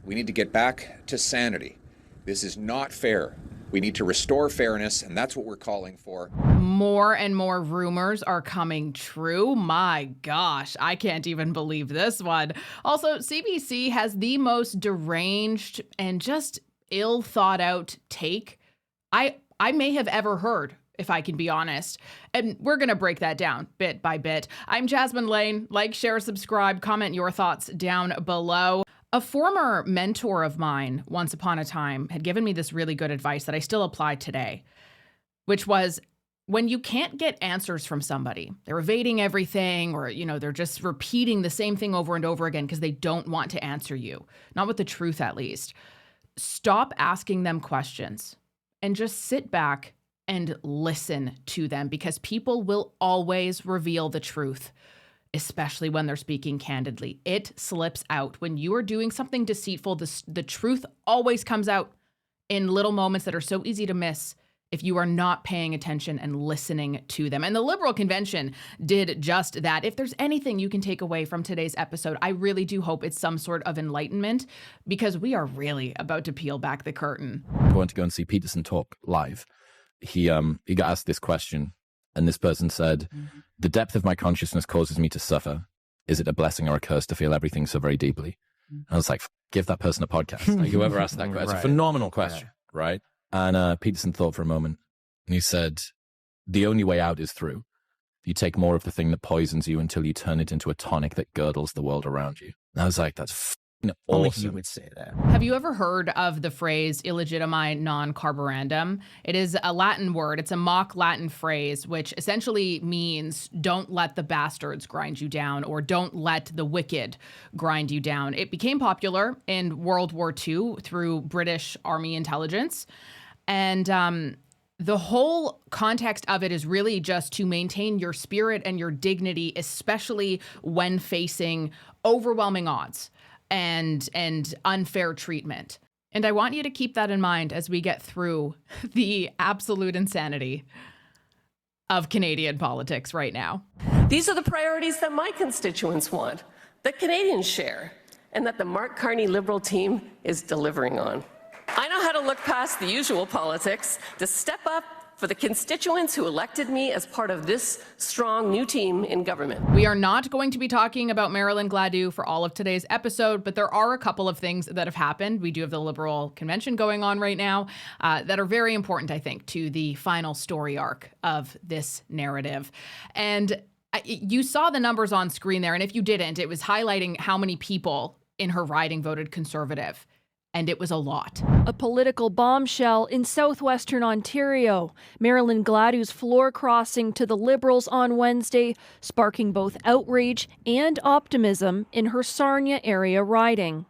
We need to get back to sanity. This is not fair. We need to restore fairness, and that's what we're calling for. More and more rumors are coming true. My gosh, I can't even believe this one. Also, CBC has the most deranged and just ill thought out take I may have ever heard, if I can be honest. And we're going to break that down bit by bit. I'm Jasmin, Laine. Like, share, subscribe, comment your thoughts down below. A former mentor of mine, once upon a time, had given me this really good advice that I still apply today, which was when you can't get answers from somebody, they're evading everything, or, they're just repeating the same thing over and over again because they don't want to answer you, not with the truth at least. Stop asking them questions and just sit back and listen to them, because people will always reveal the truth, especially when they're speaking candidly. It slips out. When you are doing something deceitful, the truth always comes out in little moments that are so easy to miss if you are not paying attention and listening to them. And the Liberal Convention did just that. If there's anything you can take away from today's episode, I really do hope it's some sort of enlightenment, because we are really about to peel back the curtain. I went to go and see Peterson talk live. He got asked this question, and this person said, "The depth of my consciousness causes me to suffer. Is it a blessing or a curse to feel everything so very deeply?" And I was like, give that person a podcast. Like, whoever asked that question. It's a phenomenal question, right? And Peterson thought for a moment, and he said, "The only way out is through. You take more of the thing that poisons you until you turn it into a tonic that girdles the world around you." And I was like, that's awesome. Only he would say that. Have you ever heard of the phrase illegitimi non carborundum? It is a Latin word. It's a mock Latin phrase, which essentially means don't let the bastards grind you down, or don't let the wicked grind you down. It became popular in World War II through British Army intelligence. And the whole context of it is really just to maintain your spirit and your dignity, especially when facing overwhelming odds and unfair treatment. And I want you to keep that in mind as we get through the absolute insanity of Canadian politics right now. These are the priorities that my constituents want, that Canadians share, and that the Mark Carney Liberal team is delivering on. I know how to look past the usual politics, to step up for the constituents who elected me as part of this strong new team in government. We are not going to be talking about Marilyn Gladu for all of today's episode, but there are a couple of things that have happened. We do have the Liberal Convention going on right now that are very important, I think, to the final story arc of this narrative. And you saw the numbers on screen there, and if you didn't, it was highlighting how many people in her riding voted Conservative. And it was a lot. A political bombshell in southwestern Ontario. Marilyn Gladu's floor crossing to the Liberals on Wednesday, sparking both outrage and optimism in her Sarnia area riding.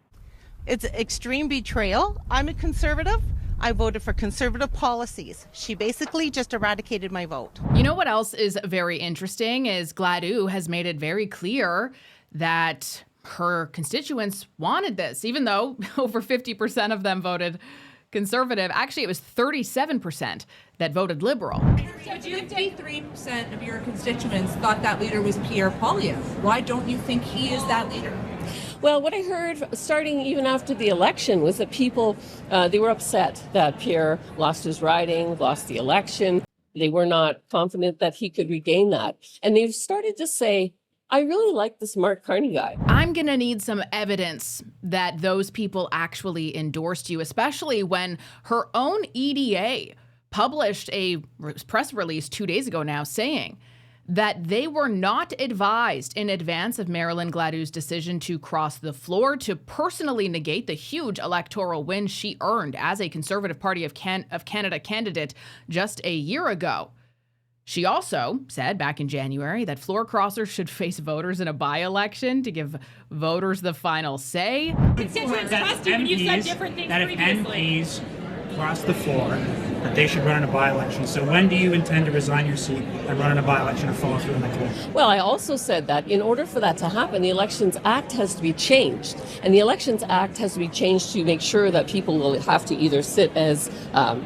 It's extreme betrayal. I'm a Conservative. I voted for Conservative policies. She basically just eradicated my vote. You know what else is very interesting is Gladu has made it very clear that her constituents wanted this, even though over 50% of them voted Conservative. Actually, it was 37% that voted Liberal. So 53% of your constituents thought that leader was Pierre Poilievre. Why don't you think he is that leader? Well, what I heard starting even after the election was that people, they were upset that Pierre lost his riding, lost the election. They were not confident that he could regain that. And they've started to say, I really like this Mark Carney guy. I'm going to need some evidence that those people actually endorsed you, especially when her own EDA published a press release 2 days ago now saying that they were not advised in advance of Marilyn Gladu's decision to cross the floor to personally negate the huge electoral win she earned as a Conservative Party of Canada candidate just a year ago. She also said back in January that floor crossers should face voters in a by-election to give voters the final say. Constituents trust you, and you said different things previously. If MPs cross the floor, that they should run in a by-election. So when do you intend to resign your seat and run in a by-election and follow through on that goal? Well, I also said that in order for that to happen, the Elections Act has to be changed. And the Elections Act has to be changed to make sure that people will have to either sit as,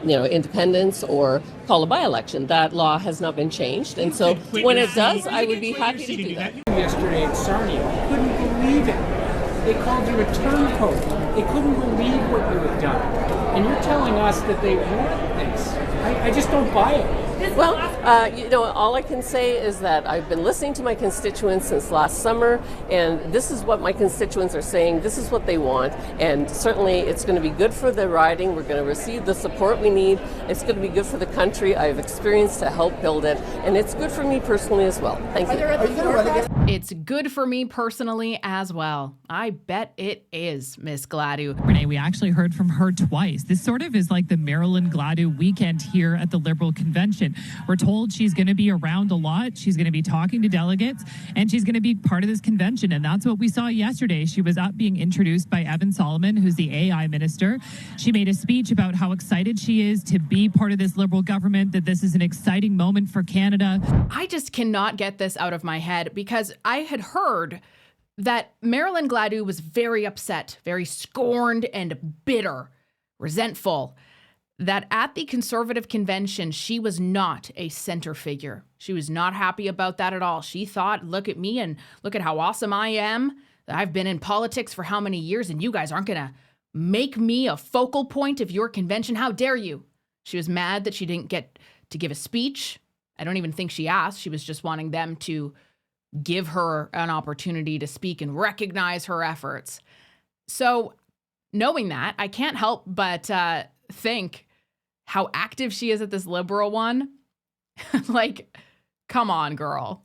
independents or call a by-election. That law has not been changed. And so when it does, I would be happy to do that. Yesterday in Sarnia, couldn't believe it. They called you a turncoat. They couldn't believe what you had done. And you're telling us that they want this. I just don't buy it. Well, all I can say is that I've been listening to my constituents since last summer, and this is what my constituents are saying. This is what they want, and certainly it's going to be good for the riding. We're going to receive the support we need. It's going to be good for the country. I have experience to help build it, and it's good for me personally as well. Thank you. It's good for me personally as well. I bet it is, Miss Gladu. Renee, we actually heard from her twice. This sort of is like the Marilyn Gladu weekend here at the Liberal Convention. We're told she's going to be around a lot. She's going to be talking to delegates, and she's going to be part of this convention. And that's what we saw yesterday. She was up being introduced by Evan Solomon, who's the AI minister. She made a speech about how excited she is to be part of this Liberal government, that this is an exciting moment for Canada. I just cannot get this out of my head because I had heard that Marilyn Gladu was very upset, very scorned and bitter, resentful, that at the Conservative convention, she was not a center figure. She was not happy about that at all. She thought, look at me and look at how awesome I am. I've been in politics for how many years and you guys aren't going to make me a focal point of your convention. How dare you? She was mad that she didn't get to give a speech. I don't even think she asked. She was just wanting them to give her an opportunity to speak and recognize her efforts. So knowing that, I can't help but think how active she is at this Liberal one. Like, come on, girl.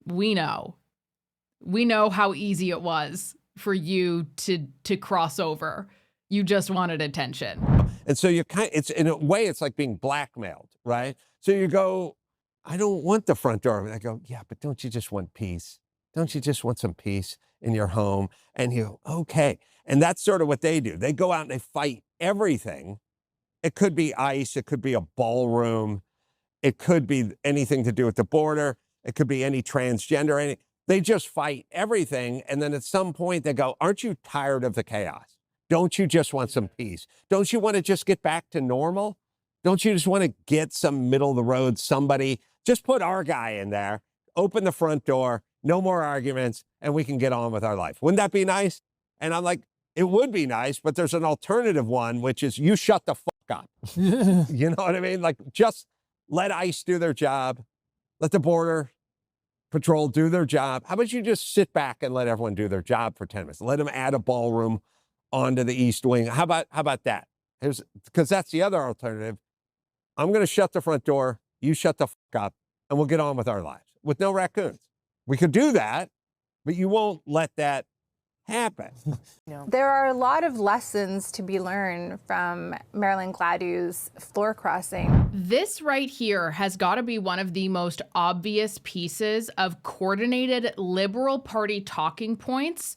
We know how easy it was for you to cross over. You just wanted attention. And so it's in a way, it's like being blackmailed, right? So you go, I don't want the front door. And I go, yeah, but don't you just want peace? Don't you just want some peace in your home? And you go, okay. And that's sort of what they do. They go out and they fight everything. It could be ICE. It could be a ballroom. It could be anything to do with the border. It could be any transgender. They just fight everything. And then at some point they go, aren't you tired of the chaos? Don't you just want some peace? Don't you want to just get back to normal? Don't you just want to get some middle of the road, somebody, just put our guy in there, open the front door, no more arguments, and we can get on with our life. Wouldn't that be nice? And I'm like, it would be nice, but there's an alternative one, which is you shut the fuck up. You know what I mean? Like, just let ICE do their job. Let the Border Patrol do their job. How about you just sit back and let everyone do their job for 10 minutes? Let them add a ballroom onto the East Wing. How about that? Because that's the other alternative. I'm going to shut the front door. You shut the fuck up, and we'll get on with our lives with no raccoons. We could do that, but you won't let that happen. There are a lot of lessons to be learned from Marilyn Gladu's floor crossing. This right here has got to be one of the most obvious pieces of coordinated Liberal Party talking points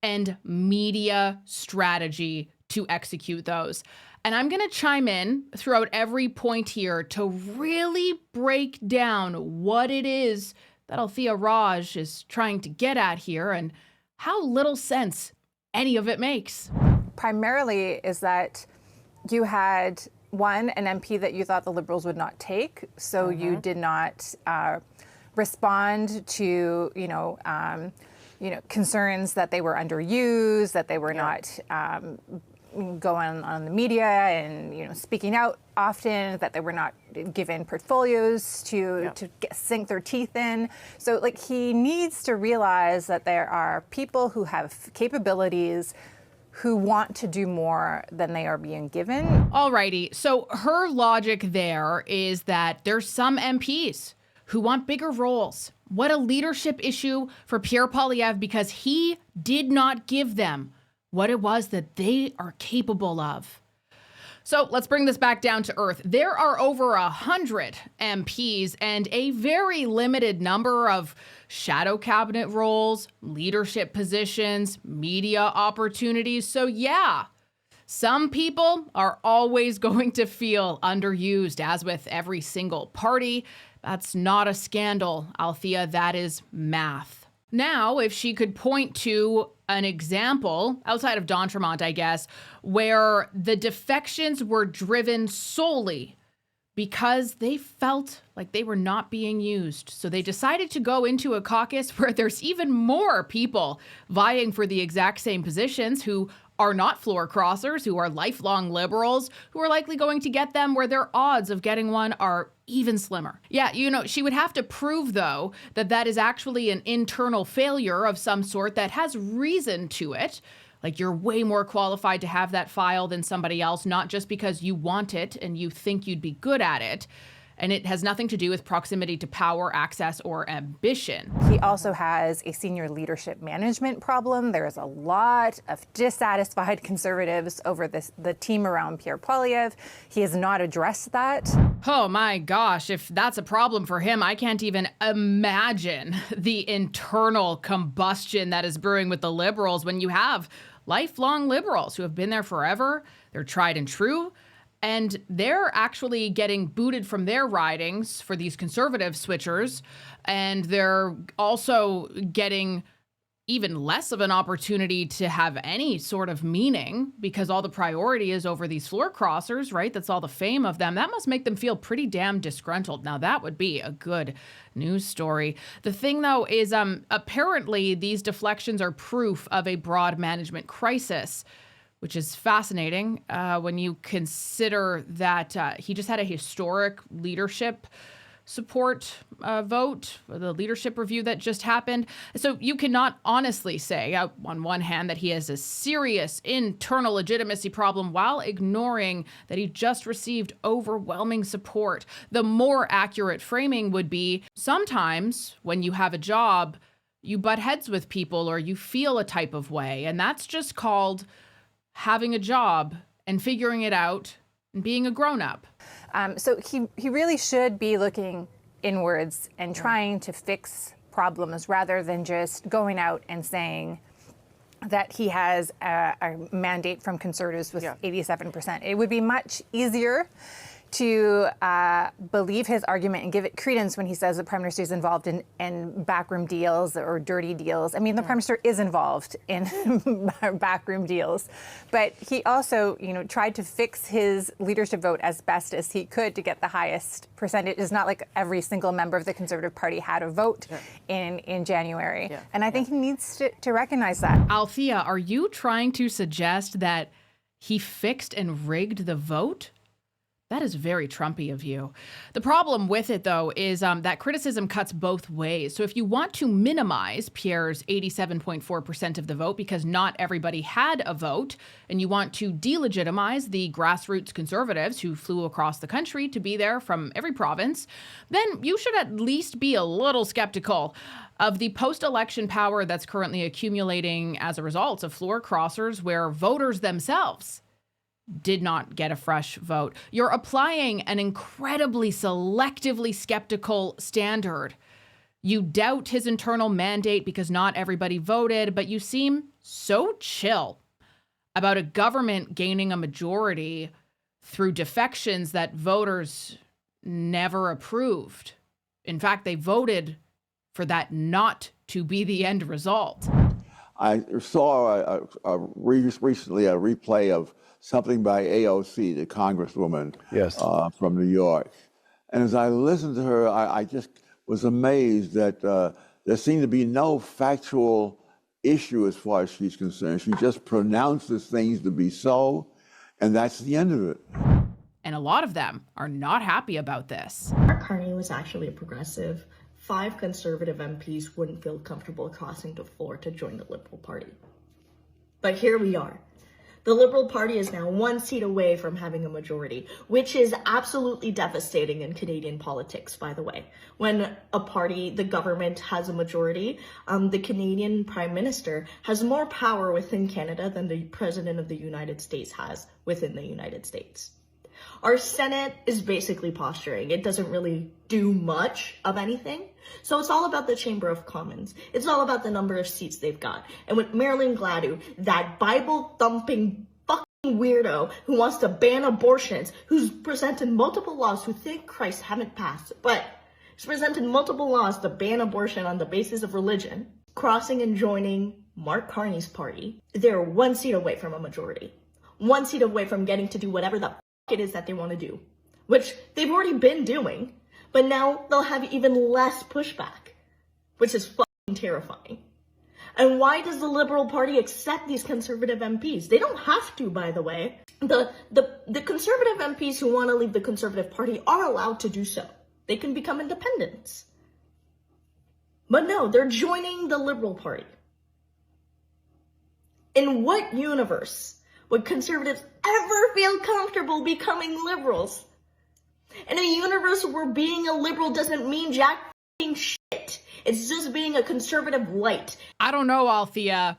and media strategy to execute those. And I'm going to chime in throughout every point here to really break down what it is that Althea Raj is trying to get at here and how little sense any of it makes. Primarily is that you had, one, an MP that you thought the Liberals would not take, so you did not respond to, concerns that they were underused, that they were not going on the media and speaking out often, that they were not given portfolios to sink their teeth in. So he needs to realize that there are people who have capabilities who want to do more than they are being given. Alrighty, so her logic there is that there's some MPs who want bigger roles. What a leadership issue for Pierre Poilievre because he did not give them what it was that they are capable of. So let's bring this back down to earth. There are over 100 MPs and a very limited number of shadow cabinet roles, leadership positions, media opportunities. So yeah, some people are always going to feel underused, as with every single party. That's not a scandal, Althea, that is math. Now, if she could point to an example, outside of D'Entremont, I guess, where the defections were driven solely because they felt like they were not being used. So they decided to go into a caucus where there's even more people vying for the exact same positions who are not floor crossers, who are lifelong liberals, who are likely going to get them where their odds of getting one are even slimmer. Yeah, she would have to prove, though, that that is actually an internal failure of some sort that has reason to it. Like, you're way more qualified to have that file than somebody else, not just because you want it and you think you'd be good at it. And it has nothing to do with proximity to power, access, or ambition. He also has a senior leadership management problem. There is a lot of dissatisfied conservatives over the team around Pierre Poilievre. He has not addressed that. Oh my gosh, if that's a problem for him, I can't even imagine the internal combustion that is brewing with the Liberals when you have lifelong Liberals who have been there forever. They're tried and true. And they're actually getting booted from their ridings for these conservative switchers. And they're also getting even less of an opportunity to have any sort of meaning because all the priority is over these floor crossers, right? That's all the fame of them. That must make them feel pretty damn disgruntled. Now, that would be a good news story. The thing, though, is apparently these deflections are proof of a broad management crisis, which is fascinating when you consider that he just had a historic leadership support vote, the leadership review that just happened. So you cannot honestly say, on one hand, that he has a serious internal legitimacy problem while ignoring that he just received overwhelming support. The more accurate framing would be, sometimes when you have a job, you butt heads with people or you feel a type of way, and that's just called having a job and figuring it out and being a grown-up. So he really should be looking inwards and trying to fix problems rather than just going out and saying that he has a mandate from conservatives with 87%. It would be much easier to believe his argument and give it credence when he says the Prime Minister is involved in backroom deals or dirty deals. I mean, the Prime Minister is involved in backroom deals, but he also, tried to fix his leadership vote as best as he could to get the highest percentage. It's not like every single member of the Conservative Party had a vote in January, and I think he needs to recognize that. Althea, are you trying to suggest that he fixed and rigged the vote? That is very Trumpy of you. The problem with it, though, is that criticism cuts both ways. So if you want to minimize Pierre's 87.4% of the vote because not everybody had a vote, and you want to delegitimize the grassroots conservatives who flew across the country to be there from every province, then you should at least be a little skeptical of the post-election power that's currently accumulating as a result of floor crossers where voters themselves did not get a fresh vote. You're applying an incredibly selectively skeptical standard. You doubt his internal mandate because not everybody voted, but you seem so chill about a government gaining a majority through defections that voters never approved. In fact, they voted for that not to be the end result. I saw recently a replay of something by AOC, the Congresswoman from New York. And as I listened to her, I just was amazed that there seemed to be no factual issue as far as she's concerned. She just pronounces things to be so, and that's the end of it. And a lot of them are not happy about this. Carney was actually a progressive. 5 conservative MPs wouldn't feel comfortable crossing the floor to join the Liberal Party. But here we are. The Liberal Party is now 1 seat away from having a majority, which is absolutely devastating in Canadian politics, by the way. When a party, the government, has a majority, the Canadian Prime Minister has more power within Canada than the President of the United States has within the United States. Our Senate is basically posturing. It doesn't really do much of anything. So it's all about the Chamber of Commons. It's all about the number of seats they've got. And with Marilyn Gladu, that Bible-thumping fucking weirdo who wants to ban abortions, who's presented multiple laws, who thank Christ haven't passed, but he's presented multiple laws to ban abortion on the basis of religion, crossing and joining Mark Carney's party, they're 1 seat away from a majority. 1 seat away from getting to do whatever the it is that they want to do, which they've already been doing, but now they'll have even less pushback, which is fucking terrifying. And why does the Liberal Party accept these Conservative MPs? They don't have to, by the way. The Conservative MPs who want to leave the Conservative Party are allowed to do so. They can become independents. But no, they're joining the Liberal Party. In what universe would Conservatives ever feel comfortable becoming liberals? In a universe where being a liberal doesn't mean jack f***ing shit. It's just being a conservative light. I don't know, Althea.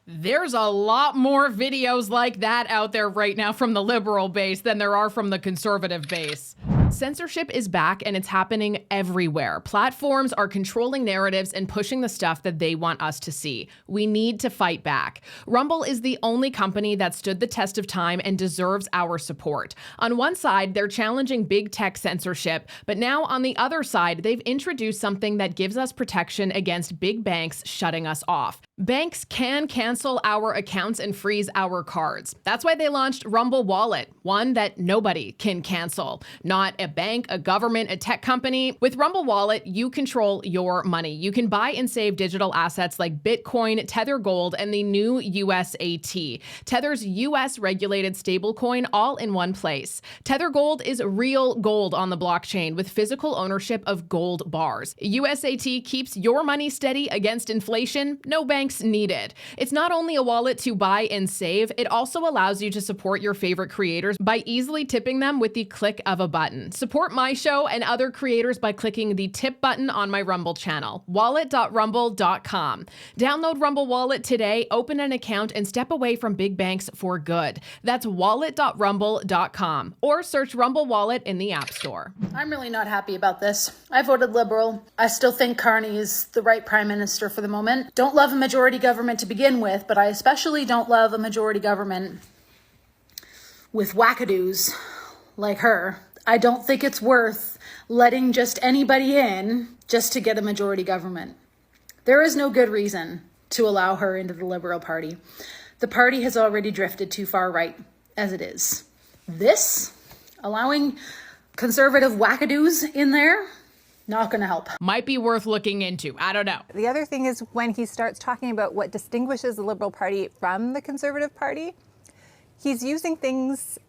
There's a lot more videos like that out there right now from the liberal base than there are from the conservative base. Censorship is back and it's happening everywhere. Platforms are controlling narratives and pushing the stuff that they want us to see. We need to fight back. Rumble is the only company that stood the test of time and deserves our support. On one side, they're challenging big tech censorship, but now on the other side, they've introduced something that gives us protection against big banks shutting us off. Banks can cancel our accounts and freeze our cards. That's why they launched Rumble Wallet, one that nobody can cancel. Not a bank, a government, a tech company. With Rumble Wallet, you control your money. You can buy and save digital assets like Bitcoin, Tether Gold, and the new USAT. Tether's US regulated stablecoin all in one place. Tether Gold is real gold on the blockchain with physical ownership of gold bars. USAT keeps your money steady against inflation. No banks needed. It's not only a wallet to buy and save, it also allows you to support your favorite creators by easily tipping them with the click of a button. Support my show and other creators by clicking the tip button on my Rumble channel, wallet.rumble.com. Download Rumble Wallet today, open an account, and step away from big banks for good. That's wallet.rumble.com or search Rumble Wallet in the App Store. I'm really not happy about this. I voted Liberal. I still think Carney is the right prime minister for the moment. Don't love a majority government to begin with, but I especially don't love a majority government with wackadoos like her. I don't think it's worth letting just anybody in just to get a majority government. There is no good reason to allow her into the Liberal Party. The party has already drifted too far right as it is. This, allowing conservative wackadoos in there, not going to help. Might be worth looking into. I don't know. The other thing is when he starts talking about what distinguishes the Liberal Party from the Conservative Party, he's using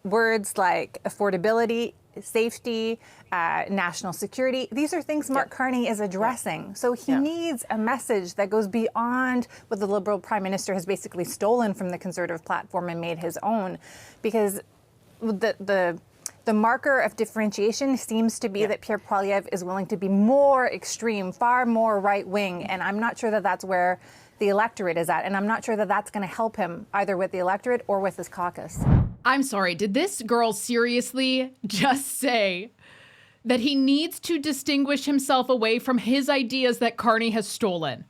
words like affordability, safety, national security. These are things Mark Carney is addressing. So he needs a message that goes beyond what the Liberal Prime Minister has basically stolen from the Conservative platform and made his own. Because the marker of differentiation seems to be that Pierre Poilievre is willing to be more extreme, far more right-wing. And I'm not sure that that's where the electorate is at. And I'm not sure that that's going to help him either with the electorate or with his caucus. I'm sorry, did this girl seriously just say that he needs to distinguish himself away from his ideas that Carney has stolen?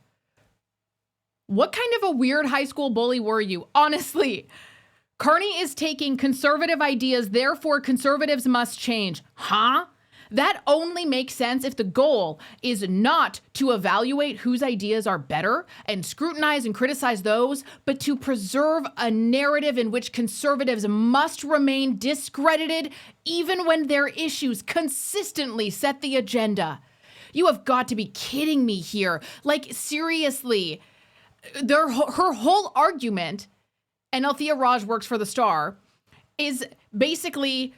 What kind of a weird high school bully were you? Honestly, Carney is taking conservative ideas, therefore conservatives must change. Huh? That only makes sense if the goal is not to evaluate whose ideas are better and scrutinize and criticize those, but to preserve a narrative in which conservatives must remain discredited even when their issues consistently set the agenda. You have got to be kidding me here. Like, seriously, her whole argument, and Althea Raj works for The Star, is basically,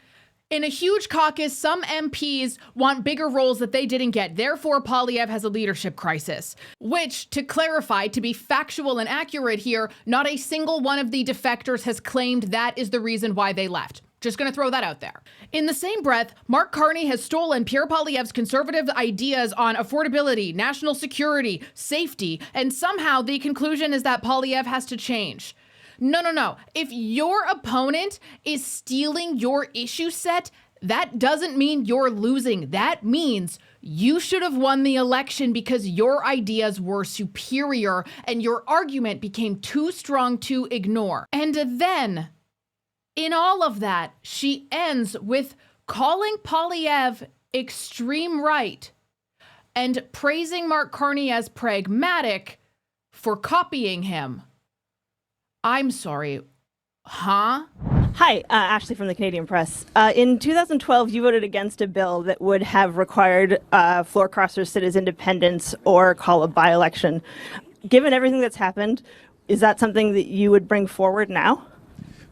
in a huge caucus, some MPs want bigger roles that they didn't get. Therefore, Poilievre has a leadership crisis. Which, to clarify, to be factual and accurate here, not a single one of the defectors has claimed that is the reason why they left. Just going to throw that out there. In the same breath, Mark Carney has stolen Pierre Poilievre's conservative ideas on affordability, national security, safety, and somehow the conclusion is that Poilievre has to change. No. If your opponent is stealing your issue set, that doesn't mean you're losing. That means you should have won the election because your ideas were superior and your argument became too strong to ignore. And then, in all of that, she ends with calling Poilievre extreme right and praising Mark Carney as pragmatic for copying him. I'm sorry, huh? Hi, Ashley from the Canadian Press. In 2012, you voted against a bill that would have required floor crossers sit as independents or call a by-election. given everything that's happened, is that something that you would bring forward now?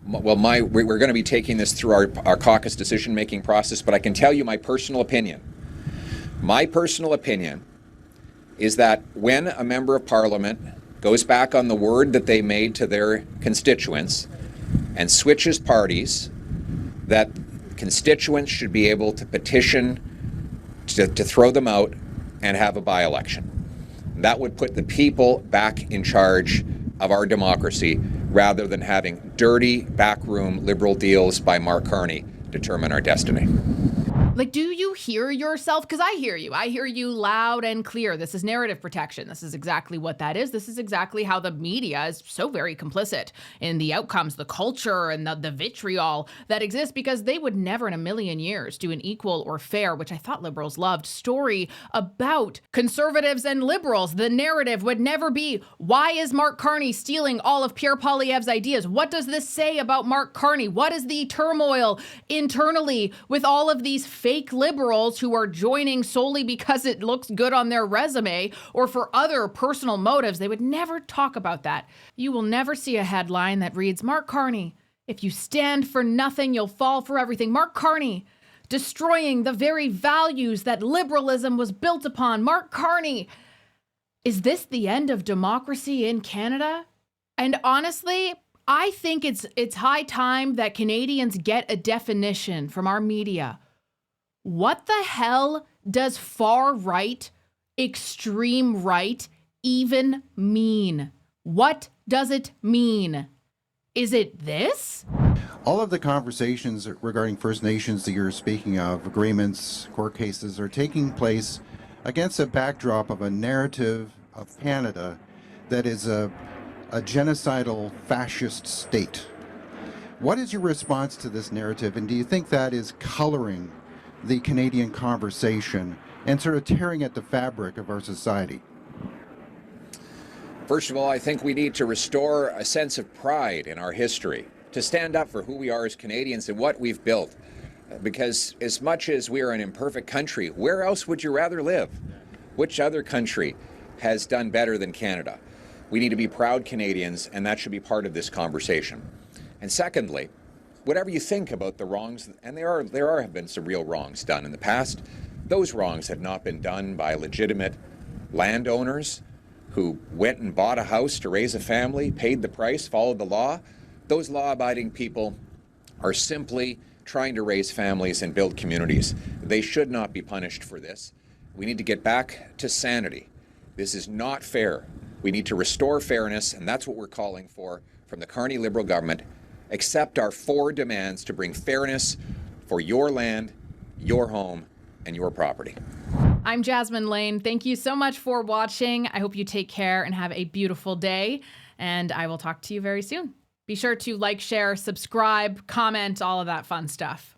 Well, we're going to be taking this through our caucus decision-making process, but I can tell you my personal opinion. My personal opinion is that when a member of parliament goes back on the word that they made to their constituents and switches parties, that constituents should be able to petition to throw them out and have a by-election. That would put the people back in charge of our democracy rather than having dirty backroom Liberal deals by Mark Carney determine our destiny. Like, do you hear yourself? Because I hear you. I hear you loud and clear. This is narrative protection. This is exactly what that is. This is exactly how the media is so very complicit in the outcomes, the culture, and the vitriol that exists, because they would never in a million years do an equal or fair, which I thought Liberals loved, story about Conservatives and Liberals. The narrative would never be, why is Mark Carney stealing all of Pierre Poilievre's ideas? What does this say about Mark Carney? What is the turmoil internally with all of these fake Liberals who are joining solely because it looks good on their resume or for other personal motives? They would never talk about that. You will never see a headline that reads, Mark Carney, if you stand for nothing, you'll fall for everything. Mark Carney, destroying the very values that liberalism was built upon. Mark Carney, is this the end of democracy in Canada? And honestly, I think it's high time that Canadians get a definition from our media. What the hell does far right, extreme right even mean? What does it mean? Is it this? All of the conversations regarding First Nations that you're speaking of, agreements, court cases, are taking place against a backdrop of a narrative of Canada that is a genocidal fascist state. What is your response to this narrative, and do you think that is coloring the Canadian conversation and sort of tearing at the fabric of our society? First of all, I think we need to restore a sense of pride in our history, to stand up for who we are as Canadians and what we've built. Because as much as we are an imperfect country, where else would you rather live? Which other country has done better than Canada? We need to be proud Canadians, and that should be part of this conversation. And secondly, whatever you think about the wrongs, and there have been some real wrongs done in the past, those wrongs have not been done by legitimate landowners who went and bought a house to raise a family, paid the price, followed the law. Those law-abiding people are simply trying to raise families and build communities. They should not be punished for this. We need to get back to sanity. This is not fair. We need to restore fairness, and that's what we're calling for from the Carney Liberal government. Accept our 4 demands to bring fairness for your land, your home, and your property. I'm Jasmin Laine. Thank you so much for watching. I hope you take care and have a beautiful day, and I will talk to you very soon. Be sure to like, share, subscribe, comment, all of that fun stuff.